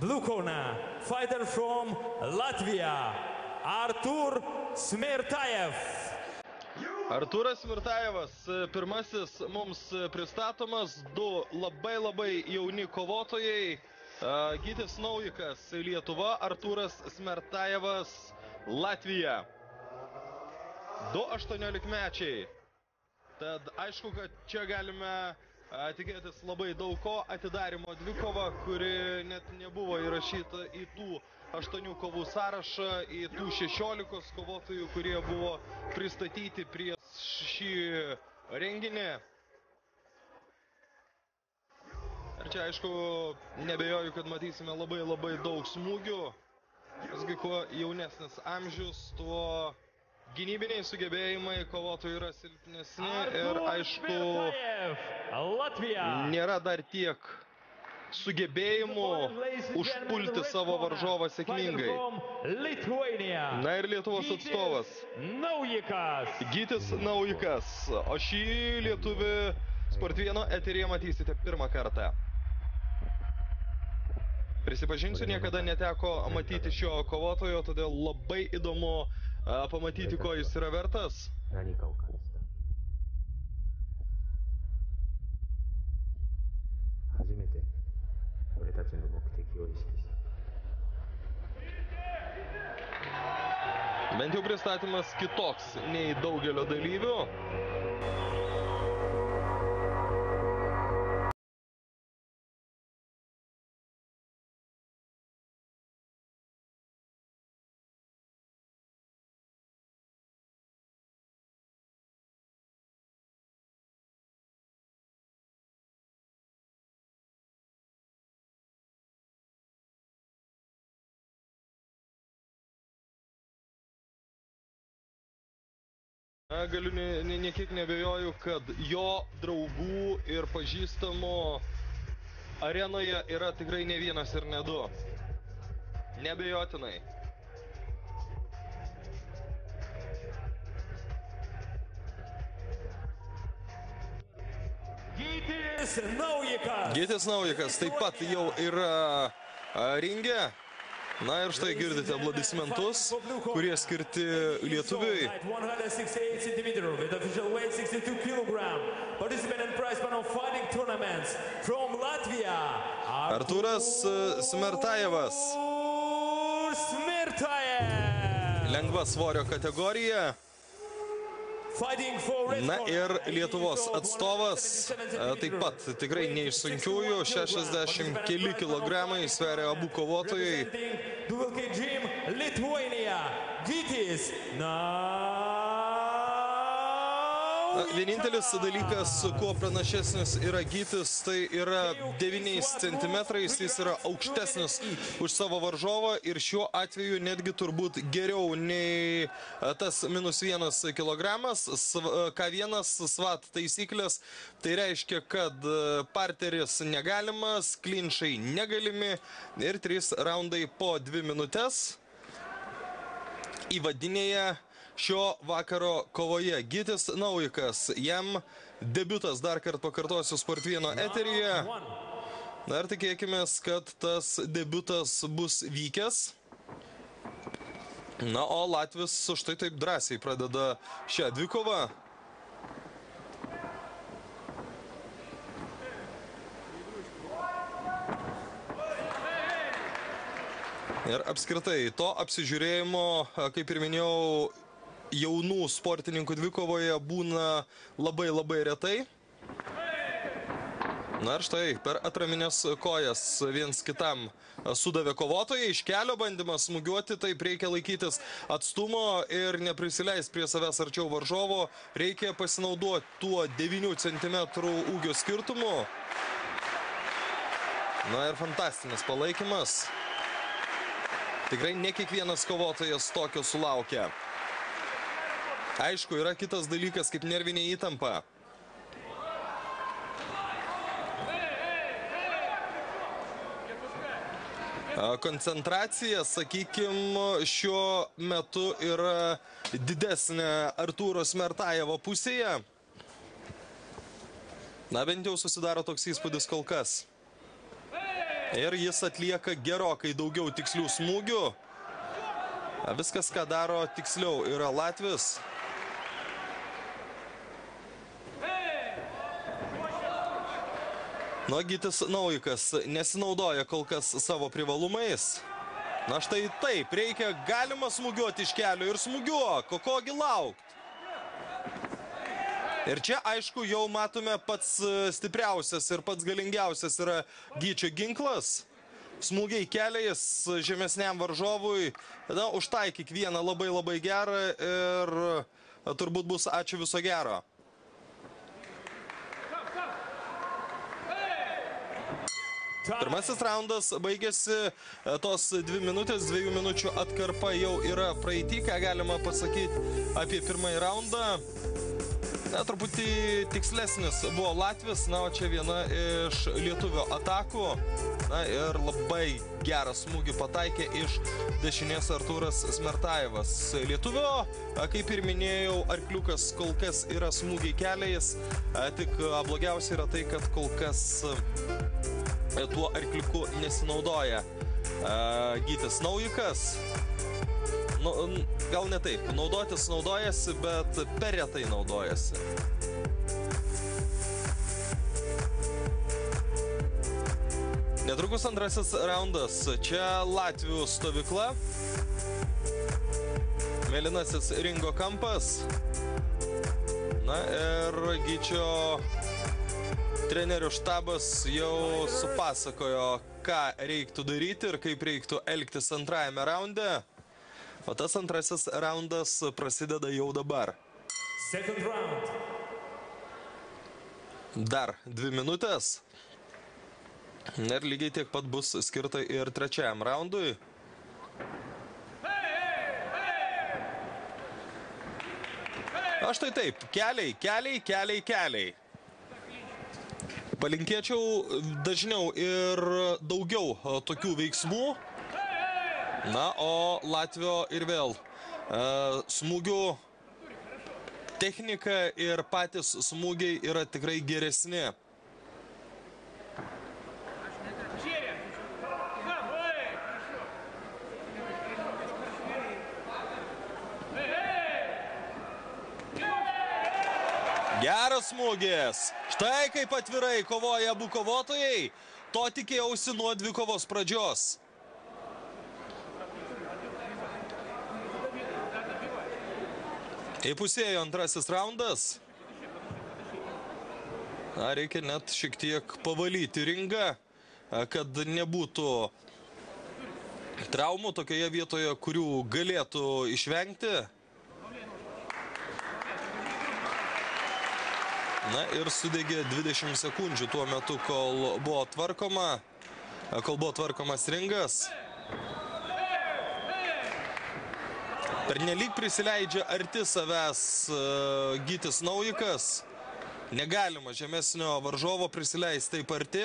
Blue corner, fighter from Latvia, Artur Smirtajev. Arturas Smirtajevas, pirmasis mums pristatomas, du labai jauni kovotojai. Gytis Naujikas, Lietuva, Arturas Smirtajevas, Latvija. Du 18-mečiai. Tad aišku, kad čia galime tikėtis labai daug ko. Atidarimo dvikova, kuri net nebuvo įrašyta į tų 8 kovų sąrašą, į tų 16 kovotojų, kurie buvo pristatyti prieš šį renginį. Ir čia aišku, nebejoju, kad matysime labai daug smūgių. Visgi kuo jaunesnis amžius, tuo gynybiniai sugebėjimai kovotojų yra silpnesni ir aišku, nėra dar tiek sugebėjimų užpulti savo varžovą sėkmingai. Na ir Lietuvos atstovas Gytis Naujikas, o šį lietuvį Sport1 eteryje matysite pirmą kartą. Prisipažinsiu, niekada neteko matyti šio kovotojo, todėl labai įdomu pamatyti, ko jis yra vertas. Bent jau pristatymas kitoks nei daugelio dalyvių. Galiu niekiek nebejoju, kad jo draugų ir pažįstamų arenoje yra tikrai ne vienas ir ne du. Nebejotinai. Gytis Naujikas taip pat jau yra ringe. Na ir štai girdite aplodismentus, kurie skirti lietuviui. Arturas Smirtajevas. Lengva svorio kategorija. Na ir Lietuvos atstovas, taip pat tikrai ne iš sunkiųjų, 60 keli kilogramai sveria abu kovotojai. Vienintelis dalykas, kuo pranašesnis yra Gytis, tai yra 9 centimetrais, jis yra aukštesnis už savo varžovą ir šiuo atveju netgi turbūt geriau nei tas -1 kilogramas. K1 SWAT taisyklės, tai reiškia, kad parteris negalimas, klinčai negalimi ir 3 raundai po 2 minutės. Įvadinėje šio vakaro kovoje Gytis Naujikas, jam debiutas, dar kartą pakartosiu, Sport1 eteryje. Na ir tikėkime, kad tas debiutas bus vykęs. Na, o Latvis štai taip drąsiai pradeda šią dvikovą. Ir apskritai, to apsižiūrėjimo, kaip ir minėjau, jaunų sportininkų dvikovoje būna labai retai. Na ir štai, per atraminės kojas viens kitam sudavė kovotojai. Iš kelio bandymas smūgiuoti, taip reikia laikytis atstumo ir neprisileis prie savęs arčiau varžovo. Reikia pasinaudoti tuo 9 cm ūgio skirtumu. Na ir fantastinis palaikymas. Tikrai ne kiekvienas kovotojas tokio sulaukia. Aišku, yra kitas dalykas kaip nervinė įtampa. Koncentracija, sakykime, šiuo metu yra didesnė Arturo Smirtajevo pusėje. Na, bent jau susidaro toks įspūdis kol kas. Ir jis atlieka gerokai daugiau tikslių smūgių. Viskas, ką daro tiksliau, yra latvis. Gytis Naujikas nesinaudoja kol kas savo privalumais. Na štai taip, reikia galima smūgiuoti iš kelio ir smūgiuok, o kogi laukt. Ir čia, aišku, jau matome pats stipriausias ir pats galingiausias yra Gyčio ginklas. Smūgiai keliais žemesniam varžovui. Na, užtaikyk vieną labai gerą ir turbūt bus ačiū viso gero. Pirmasis raundas baigėsi, tos 2 minutės, 2 minučių atkarpa jau yra praeitį, ką galima pasakyti apie pirmąjį raundą. Na, truputį tikslesnis buvo latvis, na, o čia viena iš lietuvio atakų. Na, ir labai gerą smūgį pataikė iš dešinės Artūras Smertajevas. Lietuvio, kaip ir minėjau, arkliukas kol kas yra smūgiai keliais, tik blogiausia yra tai, kad kol kas tuo arkliuku nesinaudoja Gytis Naujikas. Nu, gal ne taip, naudotis naudojasi, bet per retai naudojasi. Netrukus antrasis raundas. Čia Latvių stovykla. Mėlynasis ringo kampas. Na ir Gyčio trenerių štabas jau supasakojo, ką reiktų daryti ir kaip reiktų elgtis antrajame raunde. O tas antrasis raundas prasideda jau dabar. Dar 2 minutės. Ir lygiai tiek pat bus skirta ir trečiajam raundui. Aš tai taip, keliai. Palinkėčiau dažniau ir daugiau tokių veiksmų. Na, o Latvio ir vėl smūgių technika ir patys smūgiai yra tikrai geresni. Geras smūgis. Štai kaip atvirai kovoja abu kovotojai. To tikėjausi nuo dvikovos pradžios. Įpusėjo antrasis raundas. Reikia net šiek tiek pavalyti ringą, kad nebūtų traumų tokioje vietoje, kurių galėtų išvengti. Na ir sudegė 20 sekundžių tuo metu, kol buvo tvarkomas ringas. Pernelyg prisileidžia arti savęs Gytis Naujikas. Negalima žemesnio varžovo prisileisti taip arti.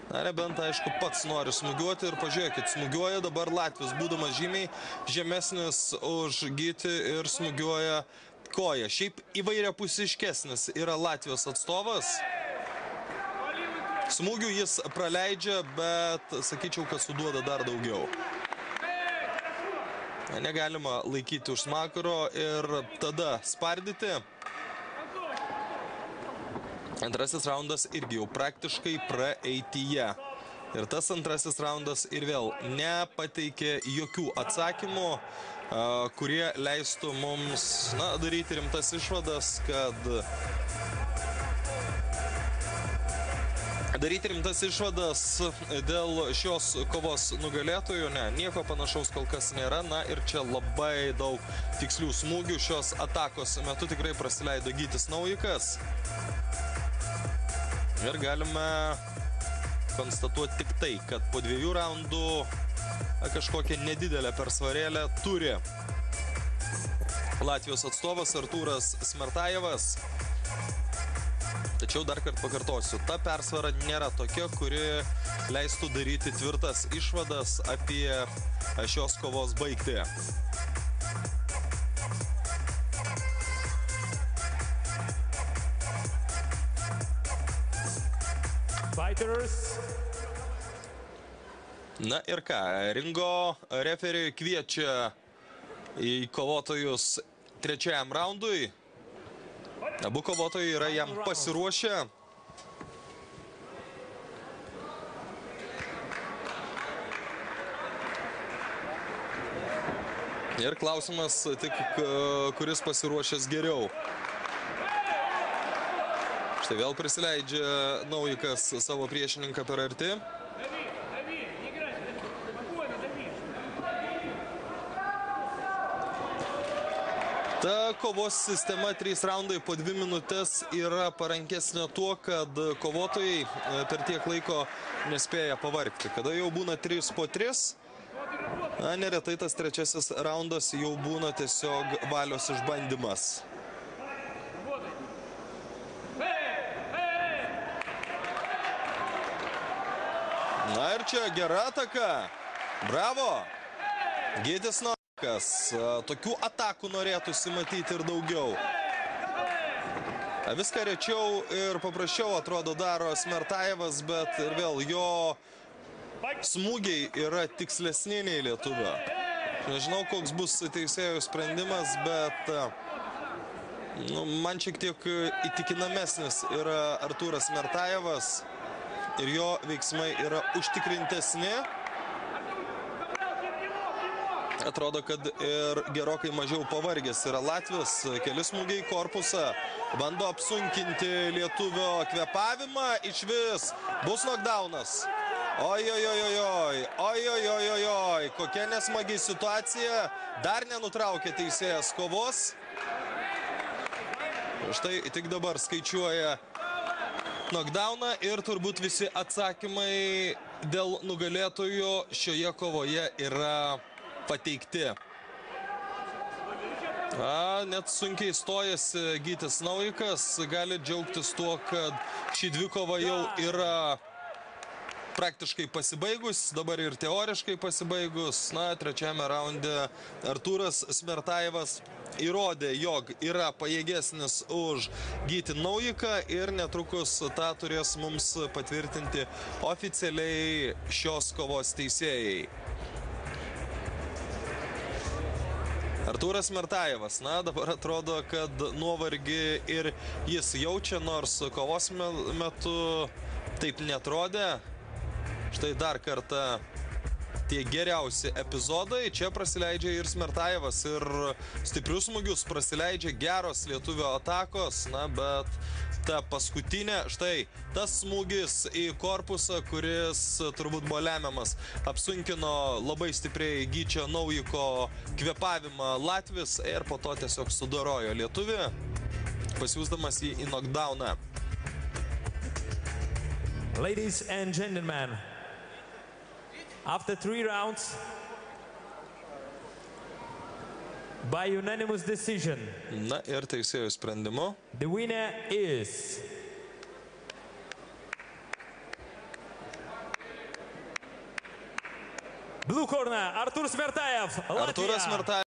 Na, nebent, aišku, pats nori smūgiuoti ir pažiūrėkit, smūgiuoja dabar Latvis, būdamas žymiai žemesnis už Gytį ir smūgiuoja koja. Šiaip įvairiapusiškesnis yra Latvijos atstovas. Smūgių jis praleidžia, bet sakyčiau, kad suduoda dar daugiau. Negalima laikyti už smakaro ir tada spardyti. Antrasis raundas irgi jau praktiškai praeityje. Ir tas antrasis raundas ir vėl nepateikė jokių atsakymų, kurie leistų mums daryti rimtas išvadas, dėl šios kovos nugalėtojų. Ne, nieko panašaus kol kas nėra. Na ir čia labai daug tikslių smūgių šios atakos metu tikrai prasileido Gytis Naujikas. Ir galime konstatuoti tik tai, kad po 2 raundų kažkokią nedidelę persvarėlę turi Latvijos atstovas Artūras Smertajevas. Tačiau dar kartą pakartosiu, ta persvara nėra tokia, kuri leistų daryti tvirtas išvadas apie šios kovos baigtį. Fighters Na ir ką, ringo referiai kviečia į kovotojus trečiajam raundui. Abu kovotojai yra jam pasiruošę. Ir klausimas tik, kuris pasiruošęs geriau. Štai vėl prisileidžia Naujikas savo priešininką per arti. Ta kovos sistema 3 raundai po 2 minutės yra parankesnė tuo, kad kovotojai per tiek laiko nespėja pavargti. Kada jau būna 3 po 3, neretai tas trečiasis raundas jau būna tiesiog valios išbandymas. Na ir čia gera ataka. Bravo. Gytis Naujikas. Tokių atakų norėtųsi matyti ir daugiau. Viską rečiau ir paprasčiau atrodo daro Smertajevas, bet ir vėl jo smūgiai yra tikslesni nei lietuvio. Nežinau, koks bus teisėjų sprendimas, bet man šiek tiek įtikinamesnis yra Artūras Smertajevas ir jo veiksmai yra užtikrintesni. Atrodo, kad ir gerokai mažiau pavargęs yra latvis. Keli smūgiai į korpusą. Bando apsunkinti lietuvio kvėpavimą. Išvis bus knockdownas. Oi. Kokia nesmagi situacija. Dar nenutraukė teisėjas kovos. Štai tik dabar skaičiuoja knockdowną ir turbūt visi atsakymai dėl nugalėtojų šioje kovoje yra pateikti. Net sunkiai stojasi Gytis Naujikas. Gali džiaugtis tuo, kad ši dvikova jau yra praktiškai pasibaigus, dabar ir teoriškai pasibaigus. Trečiame raunde Artūras Smertajevas įrodė, jog yra pajėgesnis už Gytį Naujiką ir netrukus tą turės mums patvirtinti oficialiai šios kovos teisėjai. Artūras Smertajevas, dabar atrodo, kad nuovargį ir jis jaučia, nors kovos metu taip netrodė. Štai dar kartą tie geriausi epizodai. Čia prasileidžia ir Smertajevas, ir stiprius smūgius prasileidžia, geros lietuvio atakos, bet ta paskutinė, štai tas smūgis į korpusą, kuris turbūt buvo lemiamas, apsunkino labai stipriai Gyčio Naujiko kvėpavimą latvis ir po to tiesiog sudorojo lietuvį, pasiūsdamas jį į knockdowną. Ladies and gentlemen, after 3 rounds, by unanimous decision, Ir teisėjų sprendimu, the winner is blue corner, Artūras Smertajev, Latvija.